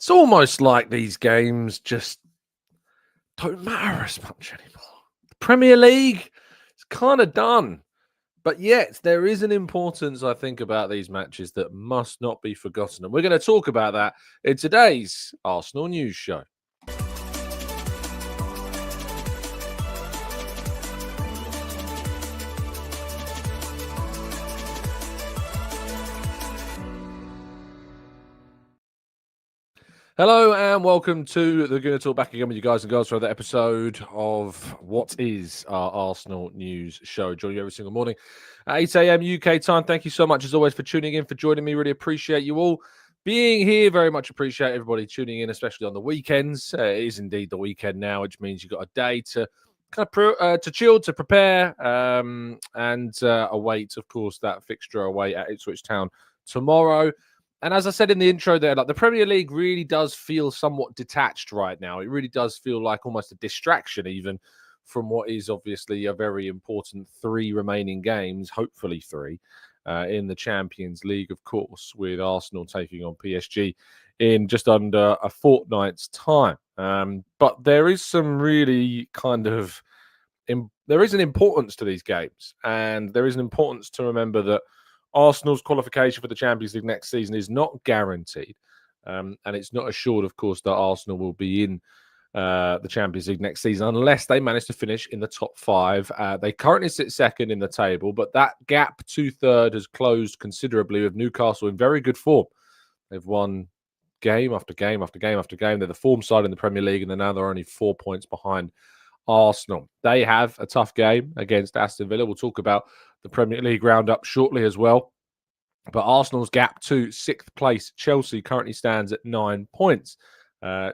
It's almost like these games just don't matter as much anymore. The Premier League is kind of done. But yet, there is an importance, I think, about these matches that must not be forgotten. And we're going to talk about that in today's Arsenal News Show. Hello and welcome to the Gooner Talk, back again with you guys and girls for another episode of what is our Arsenal News Show. Joining you every single morning at 8 a.m. UK time. Thank you so much as always for tuning in, for joining me. Really appreciate you all being here. Very much appreciate everybody tuning in, especially on the weekends. It is indeed the weekend now, which means you've got a day to kind of to chill, to prepare, and await, of course, that fixture away at Ipswich Town tomorrow. And as I said in the intro there, like the Premier League really does feel somewhat detached right now. It really does feel like almost a distraction even from what is obviously a very important 3 remaining games, hopefully 3, in the Champions League, of course, with Arsenal taking on PSG in just under a fortnight's time. But there is some really kind of, there is an importance to these games, and there is an importance to remember that Arsenal's qualification for the Champions League next season is not guaranteed. And it's not assured, of course, that Arsenal will be in the Champions League next season unless they manage to finish in the top 5. They currently sit second in the table, but that gap to third has closed considerably with Newcastle in very good form. They've won game after game after game after game. They're the form side in the Premier League, and now they're only 4 points behind Arsenal. They have a tough game against Aston Villa. We'll talk about the Premier League roundup shortly as well. But Arsenal's gap to 6th place Chelsea currently stands at 9 points.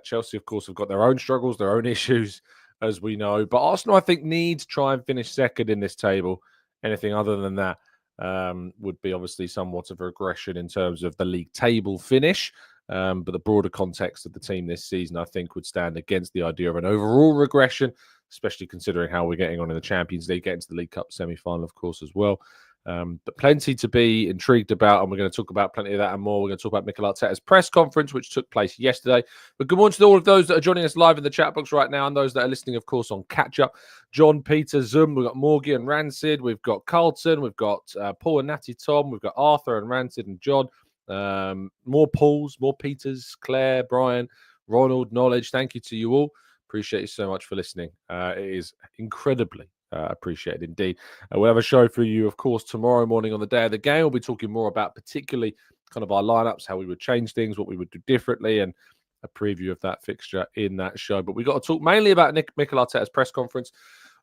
Chelsea, of course, have got their own struggles, their own issues, as we know. But Arsenal, I think, need to try and finish second in this table. Anything other than that would be obviously somewhat of a regression in terms of the league table finish. But the broader context of the team this season, I think, would stand against the idea of an overall regression, especially considering how we're getting on in the Champions League, getting to the League Cup semi-final, of course, as well. But plenty to be intrigued about, and we're going to talk about plenty of that and more. We're going to talk about Mikel Arteta's press conference, which took place yesterday. But good morning to all of those that are joining us live in the chat box right now, and those that are listening, of course, on catch-up. John, Peter, Zoom, we've got Morgie and Rancid, we've got Carlton, we've got Paul and Natty Tom, we've got Arthur and Rancid and John. More Pauls, more Peters, Claire, Brian, Ronald, Knowledge. Thank you to you all. Appreciate you so much for listening. It is incredibly appreciated indeed. We'll have a show for you, of course, tomorrow morning on the day of the game. We'll be talking more about particularly kind of our lineups, how we would change things, what we would do differently, and a preview of that fixture in that show. But we've got to talk mainly about Mikel Arteta's press conference.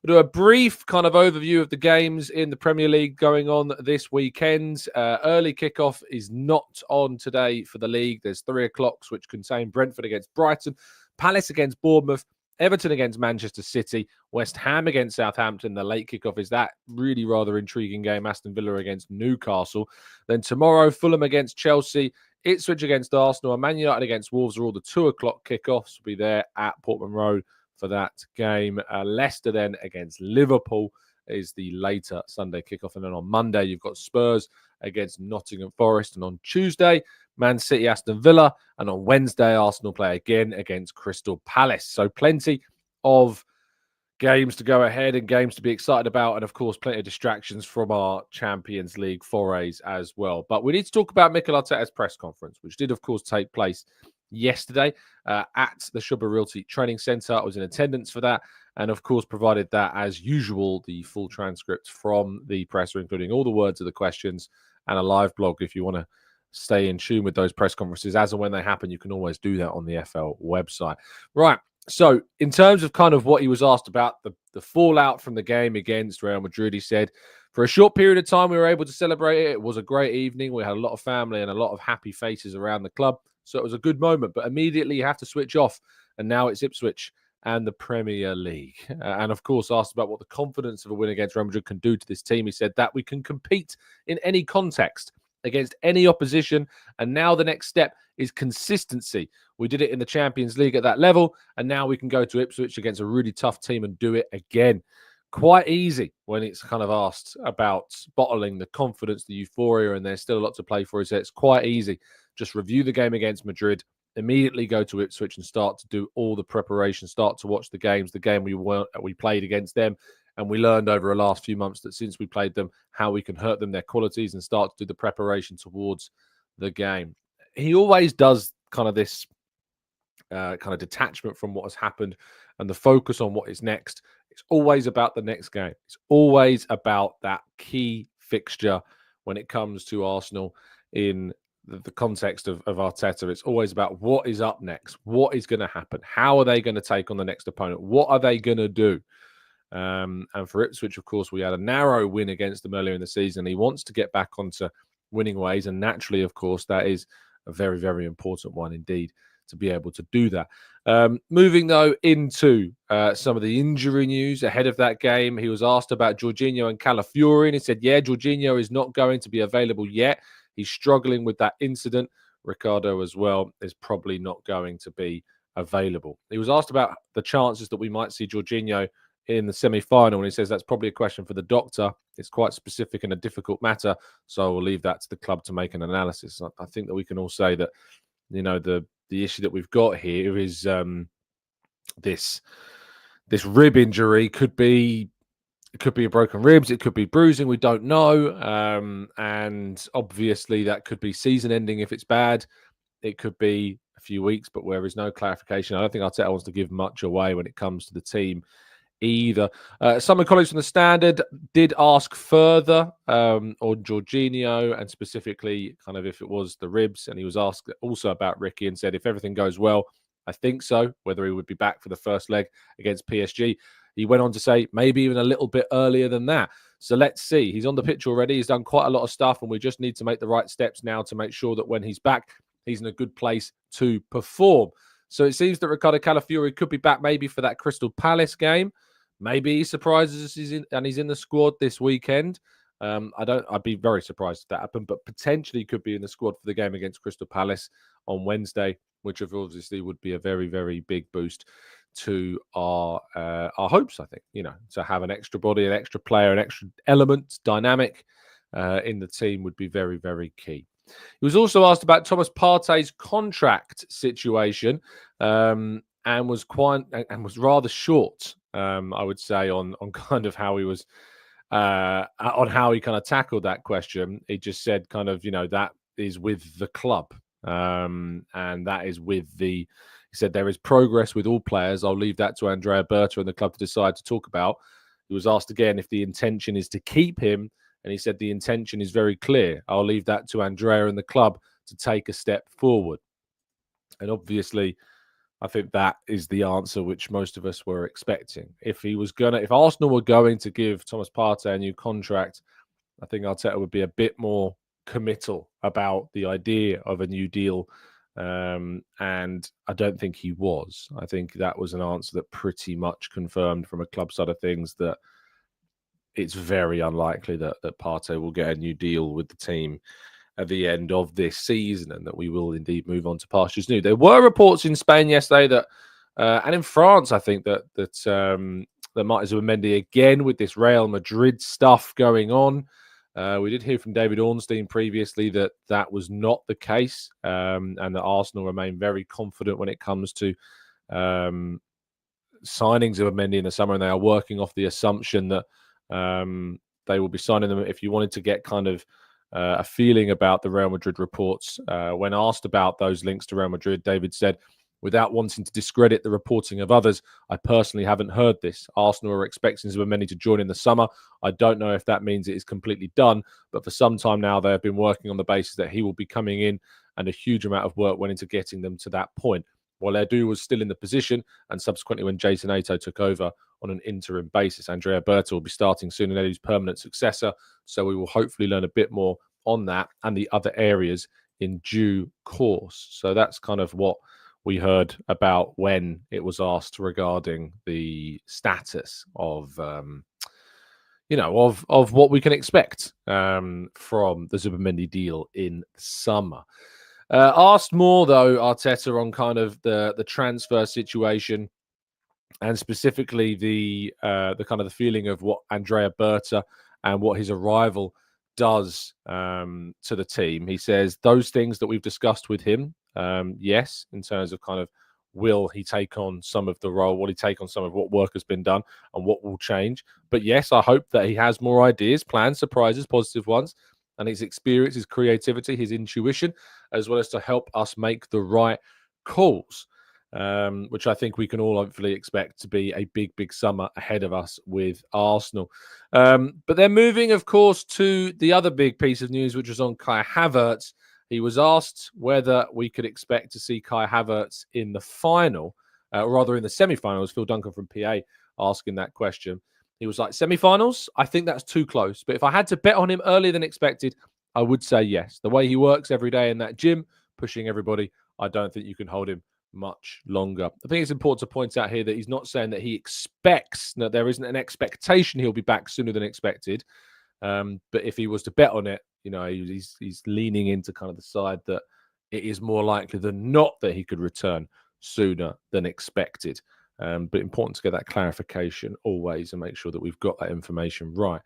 We'll do a brief kind of overview of the games in the Premier League going on this weekend. Early kickoff is not on today for the league. There's 3 o'clocks, which contain Brentford against Brighton, Palace against Bournemouth, Everton against Manchester City, West Ham against Southampton. The late kickoff is that really rather intriguing game, Aston Villa against Newcastle. Then tomorrow, Fulham against Chelsea, Ipswich against Arsenal, and Man United against Wolves are all the 2 o'clock kickoffs. We'll be there at Portman Road for that game. Leicester then against Liverpool is the later Sunday kickoff. And then on Monday, you've got Spurs against Nottingham Forest. And on Tuesday, Man City, Aston Villa. And on Wednesday, Arsenal play again against Crystal Palace. So plenty of games to go ahead and games to be excited about. And of course, plenty of distractions from our Champions League forays as well. But we need to talk about Mikel Arteta's press conference, which did, of course, take place yesterday at the Shubba Realty Training Centre. I was in attendance for that, and of course provided that, as usual, the full transcript from the presser, including all the words of the questions, and a live blog. If you want to stay in tune with those press conferences as and when they happen, you can always do that on the FL website. Right, so in terms of kind of what he was asked about, the fallout from the game against Real Madrid, he said, for a short period of time we were able to celebrate it. It was a great evening. We had a lot of family and a lot of happy faces around the club. So it was a good moment, but immediately you have to switch off. And now it's Ipswich and the Premier League. And of course, asked about what the confidence of a win against Real Madrid can do to this team. He said that we can compete in any context against any opposition. And now the next step is consistency. We did it in the Champions League at that level. And now we can go to Ipswich against a really tough team and do it again. Quite easy when it's kind of asked about bottling the confidence, the euphoria, and there's still a lot to play for. He said it's quite easy. Just review the game against Madrid immediately go to Ipswich and start to do all the preparation, start to watch the games, the game we played against them. And we learned over the last few months that since we played them, how we can hurt them, their qualities, and start to do the preparation towards the game. He always does kind of this kind of detachment from what has happened and the focus on what is next. It's always about the next game. It's always about that key fixture when it comes to Arsenal in the context of Arteta. It's always about what is up next, what is going to happen, how are they going to take on the next opponent, what are they going to do. And for Ipswich, of course, we had a narrow win against them earlier in the season. He wants to get back onto winning ways, and naturally, of course, that is a very, very important one indeed to be able to do that. Moving, though, into some of the injury news ahead of that game, he was asked about Jorginho and Calafiori, and he said, yeah, Jorginho is not going to be available yet. He's struggling with that incident. Riccardo as well is probably not going to be available. He was asked about the chances that we might see Jorginho in the semi-final, and he says that's probably a question for the doctor. It's quite specific and a difficult matter, so we'll leave that to the club to make an analysis. I think that we can all say that, you know, the issue that we've got here is this rib injury could be a broken ribs, it could be bruising, we don't know, and obviously that could be season ending if it's bad. It could be a few weeks, but where is no clarification. I don't think Arteta wants to give much away when it comes to the team either. Some of the colleagues from the Standard did ask further on Jorginho, and specifically kind of if it was the ribs, and he was asked also about Ricky and said if everything goes well, I think so, whether he would be back for the first leg against PSG. He went on to say maybe even a little bit earlier than that. So let's see. He's on the pitch already. He's done quite a lot of stuff, and we just need to make the right steps now to make sure that when he's back, he's in a good place to perform. So it seems that Riccardo Calafiori could be back maybe for that Crystal Palace game. Maybe he surprises us he's in the squad this weekend. I'd be very surprised if that happened, but potentially could be in the squad for the game against Crystal Palace on Wednesday, which obviously would be a very, very big boost to our hopes, I think, you know, to have an extra body, an extra player, an extra element, dynamic in the team would be very, very key. He was also asked about Thomas Partey's contract situation and was rather short, I would say, on kind of how he was on how he kind of tackled that question. He just said kind of, you know, that is with the club and that is with he said there is progress with all players. I'll leave that to Andrea Berta and the club to decide to talk about. He was asked again if the intention is to keep him, and he said the intention is very clear. I'll leave that to Andrea and the club to take a step forward. And obviously, I think that is the answer which most of us were expecting. If Arsenal were going to give Thomas Partey a new contract, I think Arteta would be a bit more committal about the idea of a new deal. And I don't think he was. I think that was an answer that pretty much confirmed from a club side of things that it's very unlikely that Partey will get a new deal with the team at the end of this season, and that we will indeed move on to pastures new. There were reports in Spain yesterday that, and in France, I think that Martin Zubimendi again with this Real Madrid stuff going on. We did hear from David Ornstein previously that that was not the case, and that Arsenal remain very confident when it comes to signings of Mendy in the summer, and they are working off the assumption that they will be signing them. If you wanted to get kind of a feeling about the Real Madrid reports, when asked about those links to Real Madrid, David said, without wanting to discredit the reporting of others, I personally haven't heard this. Arsenal are expecting Zubimendi to join in the summer. I don't know if that means it is completely done, but for some time now, they have been working on the basis that he will be coming in, and a huge amount of work went into getting them to that point. While Edu was still in the position, and subsequently when Jason Ato took over on an interim basis, Andrea Berta will be starting soon and Edu's permanent successor. So we will hopefully learn a bit more on that and the other areas in due course. So that's kind of what we heard about when it was asked regarding the status of, of what we can expect from the Zubimendi deal in summer. Asked more, though, Arteta on kind of the transfer situation, and specifically the kind of the feeling of what Andrea Berta and what his arrival does to the team. He says those things that we've discussed with him Yes, in terms of kind of will he take on some of the role? Will he take on some of what work has been done and what will change? But yes, I hope that he has more ideas, plans, surprises, positive ones, and his experience, his creativity, his intuition, as well as to help us make the right calls, which I think we can all hopefully expect to be a big, big summer ahead of us with Arsenal. But they're moving, of course, to the other big piece of news, which was on Kai Havertz. He was asked whether we could expect to see Kai Havertz in the final, or rather in the semi-finals. Phil Duncan from PA asking that question. He was like, semi-finals? I think that's too close. But if I had to bet on him earlier than expected, I would say yes. The way he works every day in that gym, pushing everybody, I don't think you can hold him much longer. I think it's important to point out here that he's not saying that he expects, that there isn't an expectation he'll be back sooner than expected. But if he was to bet on it, he's leaning into kind of the side that it is more likely than not that he could return sooner than expected. But important to get that clarification always and make sure that we've got that information right.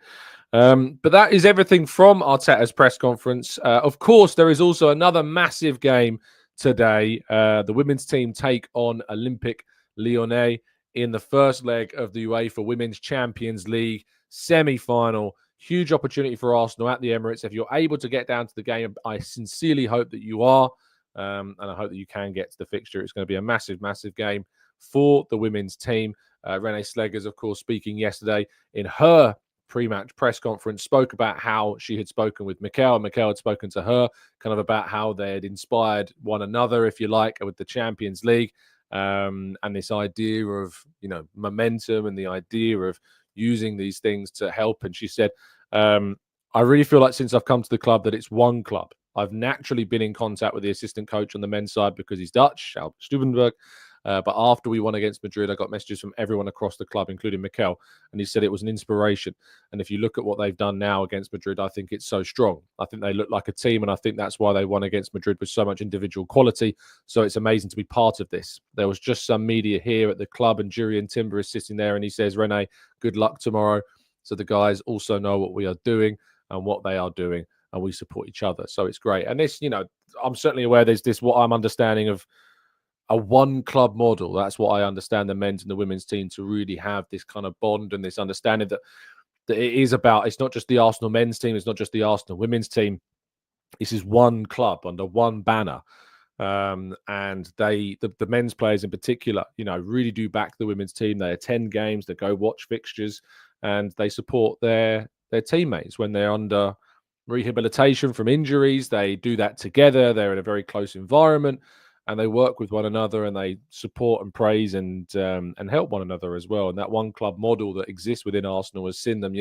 But that is everything from Arteta's press conference. Of course, there is also another massive game today. The women's team take on Olympique Lyonnais in the first leg of the UEFA Women's Champions League semi-final. Huge opportunity for Arsenal at the Emirates. If you're able to get down to the game, I sincerely hope that you are. And I hope that you can get to the fixture. It's going to be a massive, massive game for the women's team. Renee Slegers, of course, speaking yesterday in her pre-match press conference, spoke about how she had spoken with Mikel, and Mikel had spoken to her kind of about how they had inspired one another, if you like, with the Champions League, and this idea of, momentum and the idea of using these things to help. And she said, I really feel like since I've come to the club that it's one club. I've naturally been in contact with the assistant coach on the men's side because he's Dutch, Albert Stubenberg. But after we won against Madrid, I got messages from everyone across the club, including Mikel, and he said it was an inspiration. And if you look at what they've done now against Madrid, I think it's so strong. I think they look like a team, and I think that's why they won against Madrid with so much individual quality. So it's amazing to be part of this. There was just some media here at the club, and Jurien Timber is sitting there, and he says, Renee, good luck tomorrow. So the guys also know what we are doing and what they are doing, and we support each other. So it's great. And this, I'm certainly aware there's this, what I'm understanding of a one club model. That's what I understand the men's and the women's team to really have this kind of bond and this understanding that it is about, it's not just the Arsenal men's team, it's not just the Arsenal women's team. This is one club under one banner. And the men's players in particular, really do back the women's team. They attend games, they go watch fixtures, and they support their teammates when they're under rehabilitation from injuries. They do that together. They're in a very close environment, and they work with one another, and they support and praise and help one another as well. And that one club model that exists within Arsenal has seen them,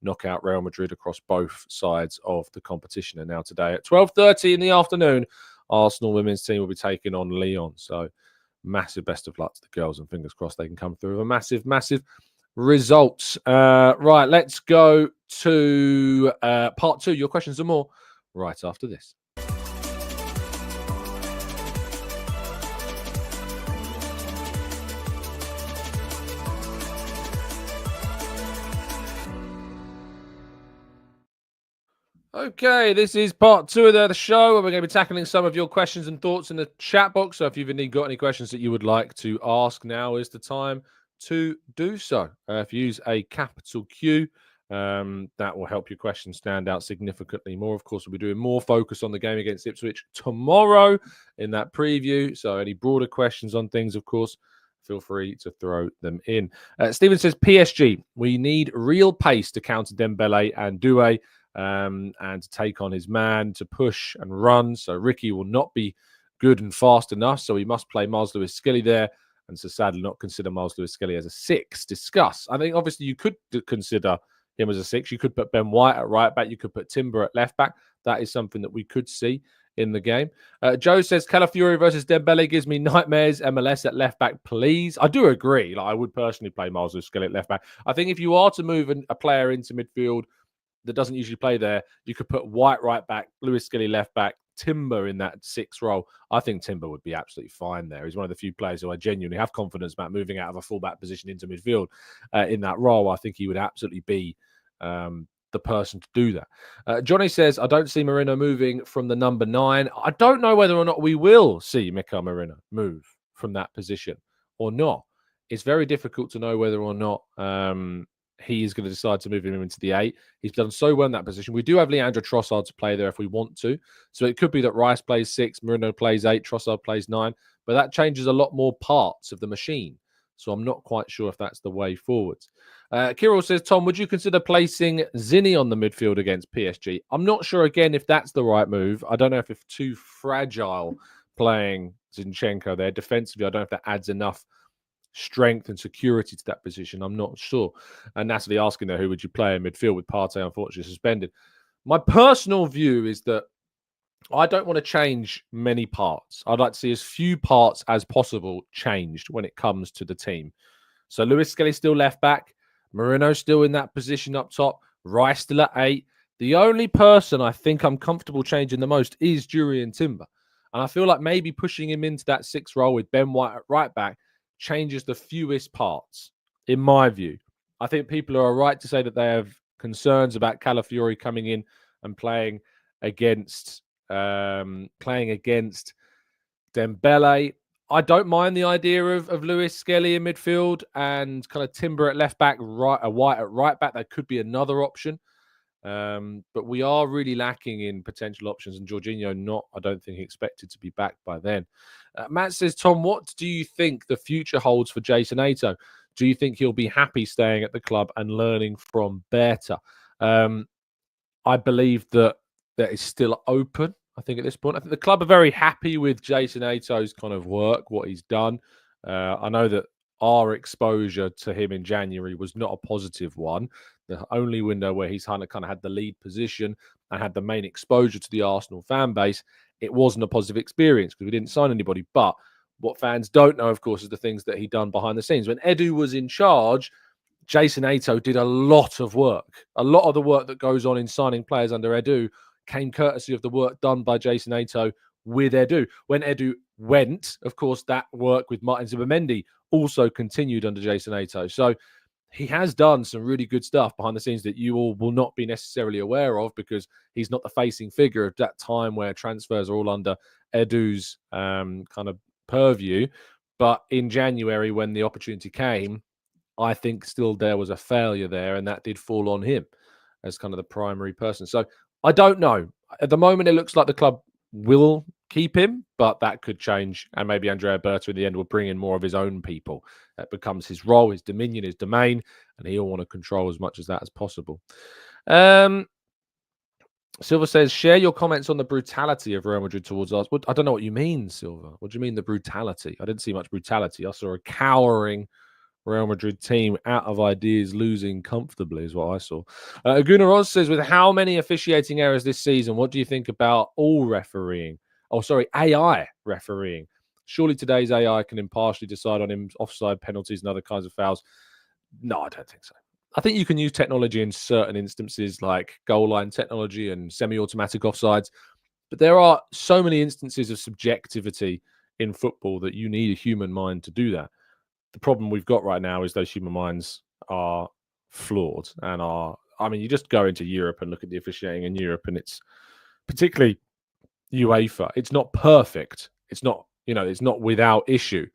knock out Real Madrid across both sides of the competition. And now today at 12:30 in the afternoon, Arsenal women's team will be taking on Lyon. So massive best of luck to the girls, and fingers crossed they can come through with a massive, massive results. Right, let's go to part two. Your questions and more right after this. Okay, this is part two of the show, and we're going to be tackling some of your questions and thoughts in the chat box. So if you've indeed got any questions that you would like to ask, now is the time to do so. If you use a capital Q, that will help your questions stand out significantly more. Of course, we'll be doing more focus on the game against Ipswich tomorrow in that preview. So any broader questions on things, of course, feel free to throw them in. Stephen says, PSG, we need real pace to counter Dembele and Doué. And to take on his man, to push and run. So Ricky will not be good and fast enough. So he must play Miles Lewis-Skelly there. And so sadly not consider Miles Lewis-Skelly as a 6. Discuss. I think obviously you could consider him as a 6. You could put Ben White at right back. You could put Timber at left back. That is something that we could see in the game. Joe says, Calafiori versus Dembele gives me nightmares. MLS at left back, please. I do agree. I would personally play Miles Lewis-Skelly at left back. I think if you are to move a player into midfield that doesn't usually play there, you could put White right back, Lewis-Skelly left back, Timber in that 6 role. I think Timber would be absolutely fine there. He's one of the few players who I genuinely have confidence about moving out of a fullback position into midfield in that role. I think he would absolutely be the the person to do that. Johnny says, I don't see Merino moving from the number 9. I don't know whether or not we will see Mikel Merino move from that position or not. It's very difficult to know whether or not he is going to decide to move him into the 8. He's done so well in that position. We do have Leandro Trossard to play there if we want to. So it could be that Rice plays 6, Merino plays 8, Trossard plays 9. But that changes a lot more parts of the machine. So I'm not quite sure if that's the way forwards. Kirill says, Tom, would you consider placing Zinni on the midfield against PSG? I'm not sure, again, if that's the right move. I don't know if it's too fragile playing Zinchenko there. Defensively, I don't know if that adds enough strength and security to that position. I'm not sure. And Natalie asking there, who would you play in midfield with Partey unfortunately suspended? My personal view is that I don't want to change many parts. I'd like to see as few parts as possible changed when it comes to the team. So Lewis Skelly still left back. Merino still in that position up top. Rice still at 8. The only person I think I'm comfortable changing the most is Jurriën Timber. And I feel like maybe pushing him into that 6 role with Ben White at right back changes the fewest parts, in my view. I think people are right to say that they have concerns about Calafiori coming in and playing against Dembele. I don't mind the idea of Lewis Skelly in midfield and kind of Timber at left back, White at right back. That could be another option. But we are really lacking in potential options, and Jorginho I don't think, expected to be back by then. Matt says, Tom, what do you think the future holds for Jason Ato? Do you think he'll be happy staying at the club and learning from Berta? I believe that is still open, I think, at this point. I think the club are very happy with Jason Ato's kind of work, what he's done. I know that our exposure to him in January was not a positive one. The only window where he's kind of had the lead position and had the main exposure to the Arsenal fan base, it wasn't a positive experience because we didn't sign anybody. But what fans don't know, of course, is the things that he done behind the scenes. When Edu was in charge, Jason Ato did a lot of work. A lot of the work that goes on in signing players under Edu came courtesy of the work done by Jason Ato with Edu. When Edu went, of course, that work with Martin Zubimendi also continued under Jason Ato. So he has done some really good stuff behind the scenes that you all will not be necessarily aware of because he's not the facing figure of that time where transfers are all under Edu's kind of purview. But in January, when the opportunity came, I think still there was a failure there, and that did fall on him as kind of the primary person. So I don't know. At the moment, it looks like the club will keep him, but that could change. And maybe Andrea Berta in the end will bring in more of his own people. That becomes his role, his dominion, his domain, and he'll want to control as much of that as possible. Silva says, share your comments on the brutality of Real Madrid towards us. I don't know what you mean, Silva. What do you mean the brutality? I didn't see much brutality. I saw a cowering Real Madrid team out of ideas, losing comfortably is what I saw. Gooner says, with how many officiating errors this season, what do you think about all refereeing? Oh, sorry, AI refereeing. Surely today's AI can impartially decide on offside penalties and other kinds of fouls. No, I don't think so. I think you can use technology in certain instances like goal line technology and semi-automatic offsides. But there are so many instances of subjectivity in football that you need a human mind to do that. The problem we've got right now is those human minds are flawed and you just go into Europe and look at the officiating in Europe, and it's particularly UEFA. It's not perfect. It's not, it's not without issue,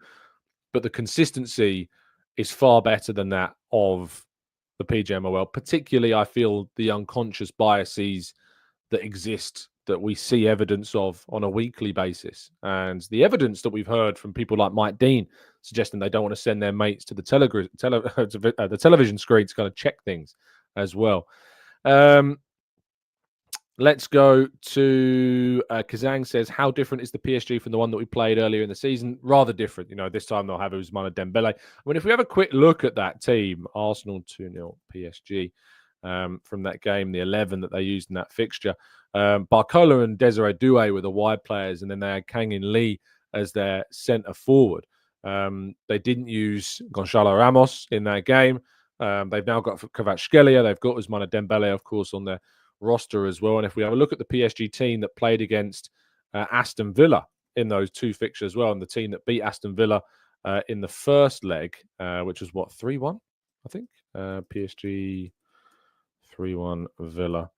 but the consistency is far better than that of the PGMOL. Particularly, I feel the unconscious biases that exist that we see evidence of on a weekly basis. And the evidence that we've heard from people like Mike Dean suggesting they don't want to send their mates to the television screen to kind of check things as well. Let's go to Kazang says, how different is the PSG from the one that we played earlier in the season? Rather different. This time they'll have Ousmane Dembele. If we have a quick look at that team, Arsenal 2-0 PSG, from that game, the 11 that they used in that fixture. Barcola and Desiree Doué were the wide players, and then they had Kangin Lee as their centre forward. They didn't use Gonçalo Ramos in that game. They've now got Kvaratskhelia. They've got Ousmane Dembele, of course, on their roster as well. And if we have a look at the PSG team that played against Aston Villa in those two fixtures as well, and the team that beat Aston Villa in the first leg, which was 3-1, I think. PSG 3-1 Villa.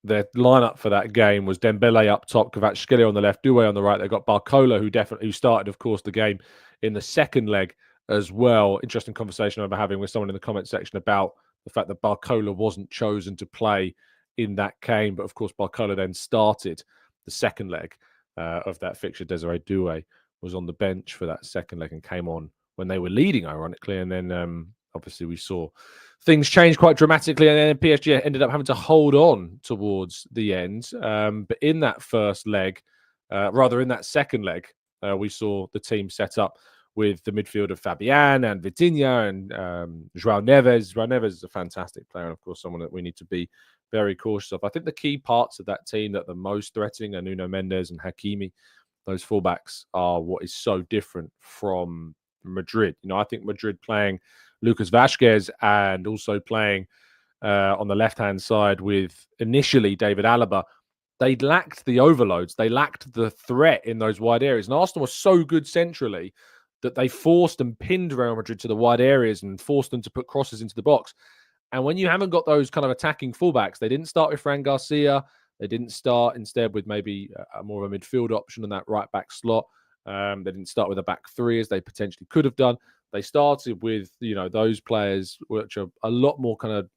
Their lineup for that game was Dembele up top, Kvaratskhelia on the left, Doué on the right. They got Barcola, who started, of course, the game in the second leg as well. Interesting conversation I remember having with someone in the comment section about the fact that Barcola wasn't chosen to play in that game, but of course Barcola then started the second leg of that fixture. Desiree Doué was on the bench for that second leg and came on when they were leading, ironically, and then obviously we saw things change quite dramatically, and then PSG ended up having to hold on towards the end. But in that first leg, in that second leg, we saw the team set up with the midfield of Fabian and Vitinha and João Neves. João Neves is a fantastic player, and of course, someone that we need to be very cautious of. I think the key parts of that team that are the most threatening are Nuno Mendes and Hakimi. Those fullbacks are what is so different from Madrid. I think Madrid playing Lucas Vázquez and also playing on the left-hand side with initially David Alaba, they lacked the overloads. They lacked the threat in those wide areas. And Arsenal was so good centrally that they forced and pinned Real Madrid to the wide areas and forced them to put crosses into the box. And when you haven't got those kind of attacking fullbacks, they didn't start with Fran Garcia. They didn't start instead with maybe more of a midfield option in that right-back slot. They didn't start with a back three as they potentially could have done. They started with, those players which are a lot more kind of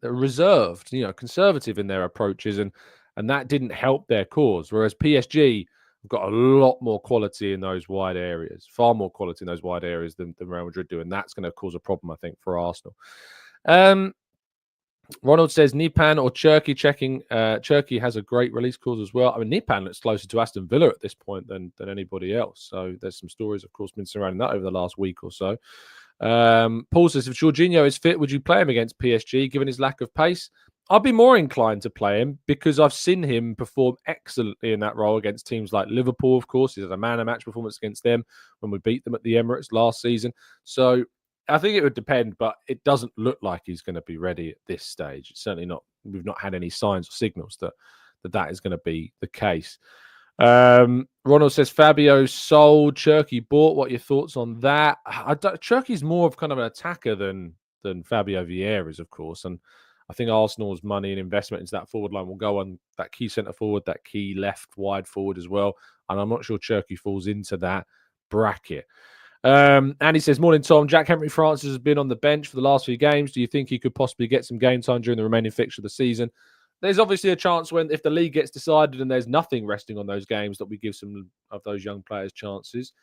reserved, conservative in their approaches, and that didn't help their cause. Whereas PSG have got a lot more quality in those wide areas, far more quality in those wide areas than Real Madrid do, and that's going to cause a problem, I think, for Arsenal. Ronald says Nipan or Cherki checking. Cherki has a great release clause as well. I mean, Nipan looks closer to Aston Villa at this point than anybody else. So there's some stories, of course, been surrounding that over the last week or so. Paul says, if Jorginho is fit, would you play him against PSG, given his lack of pace? I'd be more inclined to play him because I've seen him perform excellently in that role against teams like Liverpool, of course. He had a man-of-match performance against them when we beat them at the Emirates last season. So I think it would depend, but it doesn't look like he's going to be ready at this stage. It's certainly not. We've not had any signs or signals that is going to be the case. Ronald says Fabio sold, Cherki bought. What are your thoughts on that? Cherki's more of kind of an attacker than Fabio Vieira is, of course, and I think Arsenal's money and investment into that forward line will go on that key centre forward, that key left wide forward as well, and I'm not sure Cherki falls into that bracket. And he says, morning, Tom. Jack Henry Francis has been on the bench for the last few games. Do you think he could possibly get some game time during the remaining fixture of the season? There's obviously a chance if the league gets decided and there's nothing resting on those games that we give some of those young players chances.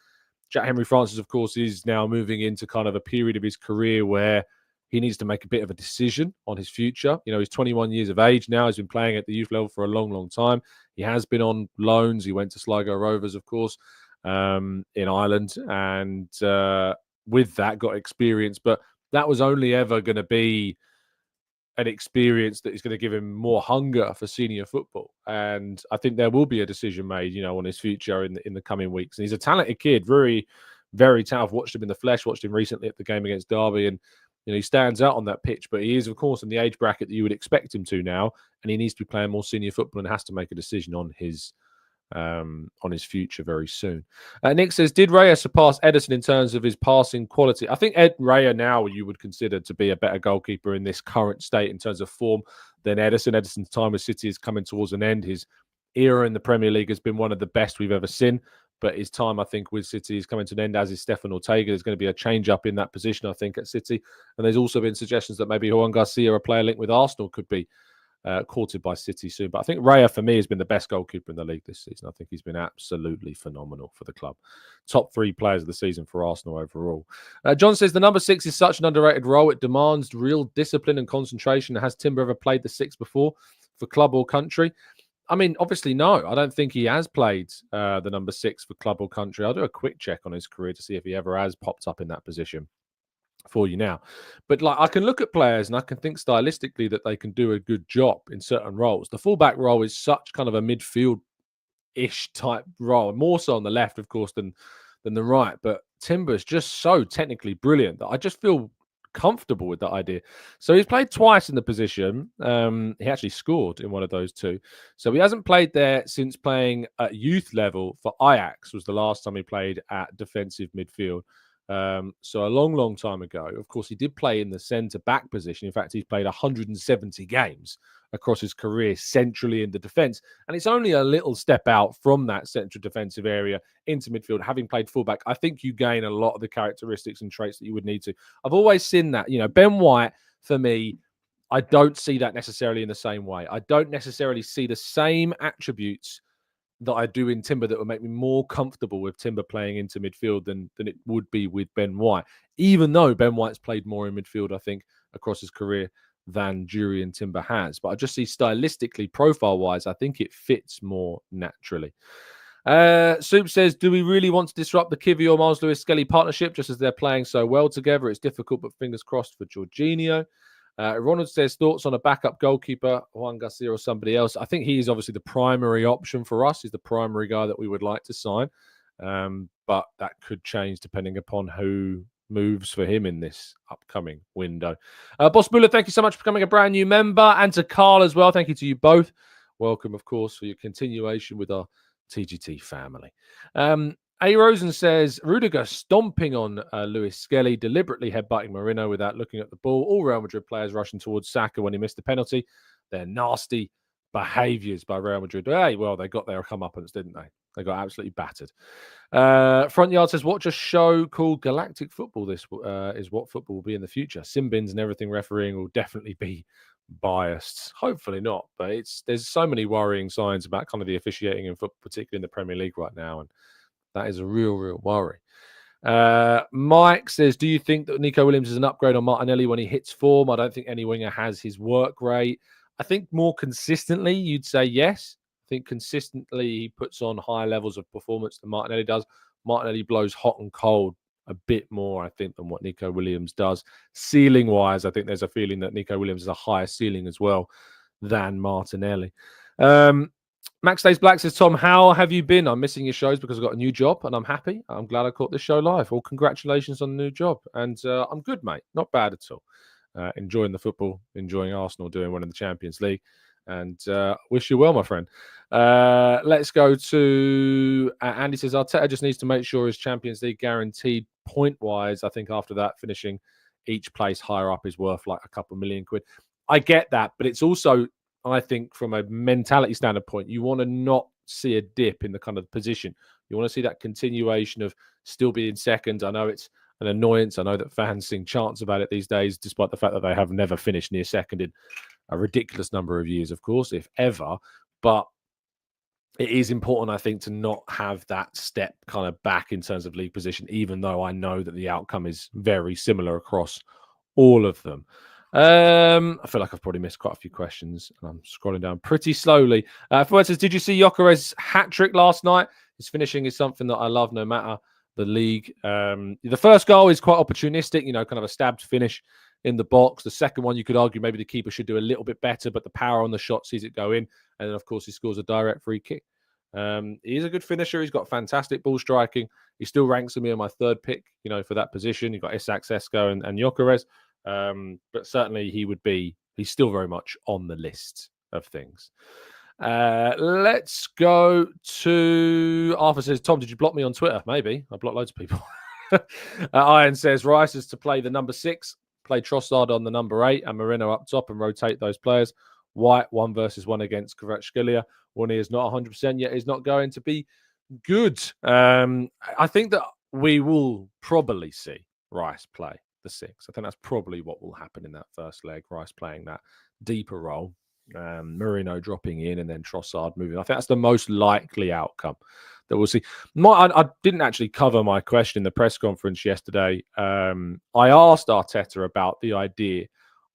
Jack Henry Francis, of course, is now moving into kind of a period of his career where he needs to make a bit of a decision on his future. He's 21 years of age now. He's been playing at the youth level for a long, long time. He has been on loans. He went to Sligo Rovers, of course, in Ireland, and with that got experience, but that was only ever going to be an experience that is going to give him more hunger for senior football. And I think there will be a decision made, on his future in the coming weeks. And he's a talented kid, very, very talented. I've watched him in the flesh, watched him recently at the game against Derby, and he stands out on that pitch, but he is, of course, in the age bracket that you would expect him to now, and he needs to be playing more senior football and has to make a decision on his future very soon. Nick says, did Raya surpass Ederson in terms of his passing quality? I think Raya now you would consider to be a better goalkeeper in this current state in terms of form than Ederson. Ederson's time with City is coming towards an end. His era in the Premier League has been one of the best we've ever seen, but his time, I think, with City is coming to an end, as is Stefan Ortega. There's going to be a change-up in that position, I think, at City. And there's also been suggestions that maybe Juan Garcia, a player linked with Arsenal, could be courted by City soon. But I think Raya, for me, has been the best goalkeeper in the league this season. I think he's been absolutely phenomenal for the club. Top 3 players of the season for Arsenal overall. John says, the number 6 is such an underrated role. It demands real discipline and concentration. Has Timber ever played the 6 before for club or country? I mean, obviously, no. I don't think he has played the number 6 for club or country. I'll do a quick check on his career to see if he ever has popped up in that position for you now. But I can look at players and I can think stylistically that they can do a good job in certain roles. The fullback role is such kind of a midfield-ish type role, more so on the left, of course, than the right. But Timber's just so technically brilliant that I just feel comfortable with that idea. So he's played twice in the position. He actually scored in one of those 2. So he hasn't played there since playing at youth level for Ajax, was the last time he played at defensive midfield. So a long, long time ago. Of course, he did play in the centre-back position. In fact, he's played 170 games across his career centrally in the defence. And it's only a little step out from that central defensive area into midfield. Having played fullback, I think you gain a lot of the characteristics and traits that you would need to. I've always seen that. Ben White, for me, I don't see that necessarily in the same way. I don't necessarily see the same attributes that I do in Timber that would make me more comfortable with Timber playing into midfield than it would be with Ben White, even though Ben White's played more in midfield, I think, across his career than Jurriën Timber has. But I just see stylistically, profile-wise, I think it fits more naturally. Soup says, do we really want to disrupt the Kivior Miles Lewis Skelly partnership just as they're playing so well together? It's difficult, but fingers crossed for Jorginho. Ronald says, thoughts on a backup goalkeeper, Juan Garcia or somebody else? I think he is obviously the primary option for us. He's the primary guy that we would like to sign. But that could change depending upon who moves for him in this upcoming window. Boss Muller, thank you so much for becoming a brand new member. And to Carl as well. Thank you to you both. Welcome, of course, for your continuation with our TGT family. A. Rosen says, Rudiger stomping on Lewis Skelly, deliberately headbutting Moreno without looking at the ball. All Real Madrid players rushing towards Saka when he missed the penalty. They're nasty behaviours by Real Madrid. Hey, well, they got their comeuppance, didn't they? They got absolutely battered. Front Yard says, watch a show called Galactic Football. This is what football will be in the future. Sin bins and everything refereeing will definitely be biased. Hopefully not, but there's so many worrying signs about kind of the officiating in football, particularly in the Premier League right now, and that is a real worry. Mike says, do you think that Nico Williams is an upgrade on Martinelli when he hits form? I don't think any winger has his work rate. I think more consistently, you'd say yes. I think consistently he puts on higher levels of performance than Martinelli does. Martinelli blows hot and cold a bit more, I think, than what Nico Williams does. Ceiling-wise, I think there's a feeling that Nico Williams has a higher ceiling as well than Martinelli. Max Stays Black says, Tom, how have you been? I'm missing your shows because I've got a new job and I'm happy. I'm glad I caught this show live. Well, congratulations on the new job. And I'm good, mate. Not bad at all. Enjoying the football, enjoying Arsenal doing one in the Champions League. And wish you well, my friend. Let's go to Andy says, Arteta just needs to make sure his Champions League guaranteed point-wise. I think after that, finishing each place higher up is worth like a couple million quid. I get that, but it's also, I think, from a mentality standpoint, you want to not see a dip in the kind of position. You want to see that continuation of still being second. I know it's an annoyance. I know that fans sing chants about it these days, despite the fact that they have never finished near second in a ridiculous number of years, of course, if ever. But it is important, I think, to not have that step kind of back in terms of league position, even though I know that the outcome is very similar across all of them. I feel like I've probably missed quite a few questions, and I'm scrolling down pretty slowly. Fuad says, did you see Gyökeres' hat-trick last night? His finishing is something that I love no matter the league. The first goal is quite opportunistic, kind of a stabbed finish in the box. The second one, you could argue maybe the keeper should do a little bit better, but the power on the shot sees it go in. And then, of course, he scores a direct free kick. He's a good finisher. He's got fantastic ball striking. He still ranks me on my third pick, for that position. You've got Isak, Sesko, and Gyökeres. But certainly he's still very much on the list of things. Let's go to Arthur says, Tom, did you block me on Twitter? Maybe. I blocked loads of people. Iron says, Rice is to play the number 6, play Trossard on the number 8 and Moreno up top and rotate those players. White 1 versus 1 against Kvaratskhelia. Wani is not 100% yet, is not going to be good. I think that we will probably see Rice play the 6. I think that's probably what will happen in that first leg. Rice playing that deeper role, Moreno dropping in, and then Trossard moving. I think that's the most likely outcome that we'll see. I didn't actually cover my question in the press conference yesterday. I asked Arteta about the idea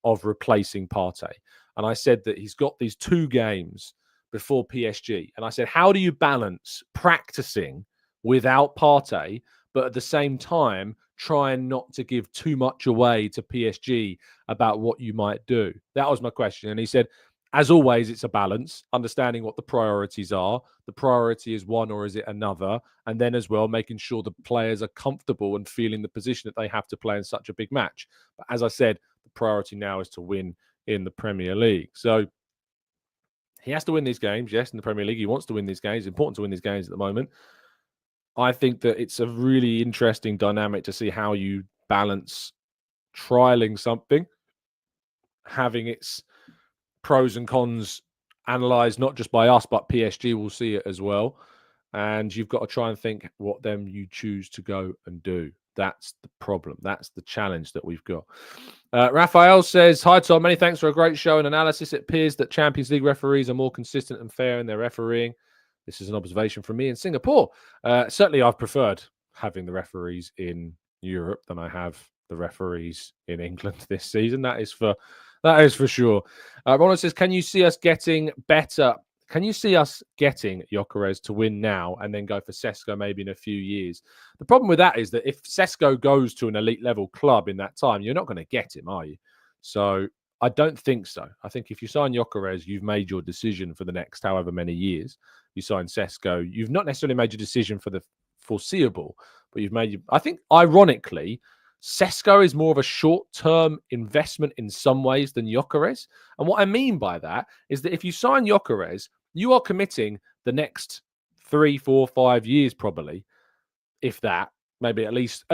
of replacing Partey, and I said that he's got these 2 games before PSG, and I said, how do you balance practicing without Partey, but at the same time trying not to give too much away to PSG about what you might do? That was my question. And he said, as always, it's a balance, understanding what the priorities are. The priority is one or is it another? And then as well, making sure the players are comfortable and feeling the position that they have to play in such a big match. But as I said, the priority now is to win in the Premier League. So he has to win these games, yes, in the Premier League. He wants to win these games. It's important to win these games at the moment. I think that it's a really interesting dynamic to see how you balance trialing something, having its pros and cons analysed not just by us, but PSG will see it as well. And you've got to try and think what then you choose to go and do. That's the problem. That's the challenge that we've got. Raphael says, hi, Tom. Many thanks for a great show and analysis. It appears that Champions League referees are more consistent and fair in their refereeing. This is an observation from me in Singapore. Certainly, I've preferred having the referees in Europe than I have the referees in England this season. That is for sure. Ronald says, can you see us getting better? Can you see us getting Gyökeres to win now and then go for Sesko maybe in a few years? The problem with that is that if Sesko goes to an elite level club in that time, you're not going to get him, are you? So I don't think so. I think if you sign Gyökeres, you've made your decision for the next however many years. You sign Sesko, you've not necessarily made your decision for the foreseeable, but you've made. I think, ironically, Sesko is more of a short-term investment in some ways than Gyökeres. And what I mean by that is that if you sign Gyökeres, you are committing the next 3, 4, 5 years probably, if that, maybe at least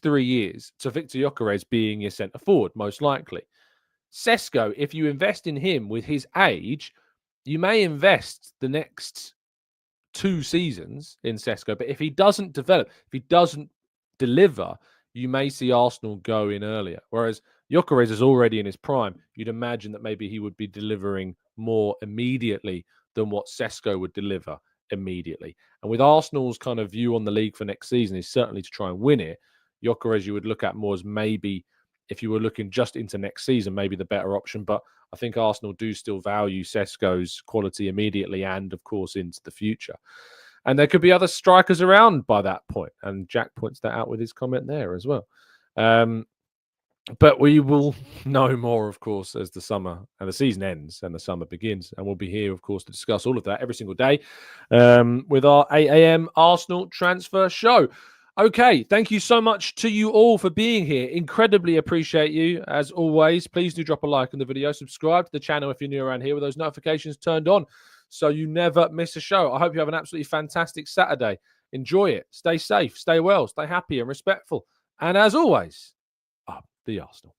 3 years, to Victor Gyökeres being your centre forward, most likely. Sesko, if you invest in him with his age, you may invest the next 2 seasons in Sesko, but if he doesn't develop, if he doesn't deliver, you may see Arsenal go in earlier. Whereas Gyökeres is already in his prime. You'd imagine that maybe he would be delivering more immediately than what Sesko would deliver immediately. And with Arsenal's kind of view on the league for next season is certainly to try and win it, Gyökeres you would look at more as maybe, if you were looking just into next season, maybe the better option. But I think Arsenal do still value Sesko's quality immediately and, of course, into the future. And there could be other strikers around by that point. And Jack points that out with his comment there as well. But we will know more, of course, as the summer and the season ends and the summer begins. And we'll be here, of course, to discuss all of that every single day with our 8 a.m. Arsenal transfer show. Okay, thank you so much to you all for being here. Incredibly appreciate you, as always. Please do drop a like on the video. Subscribe to the channel if you're new around here with those notifications turned on so you never miss a show. I hope you have an absolutely fantastic Saturday. Enjoy it. Stay safe, stay well, stay happy and respectful. And as always, up the Arsenal.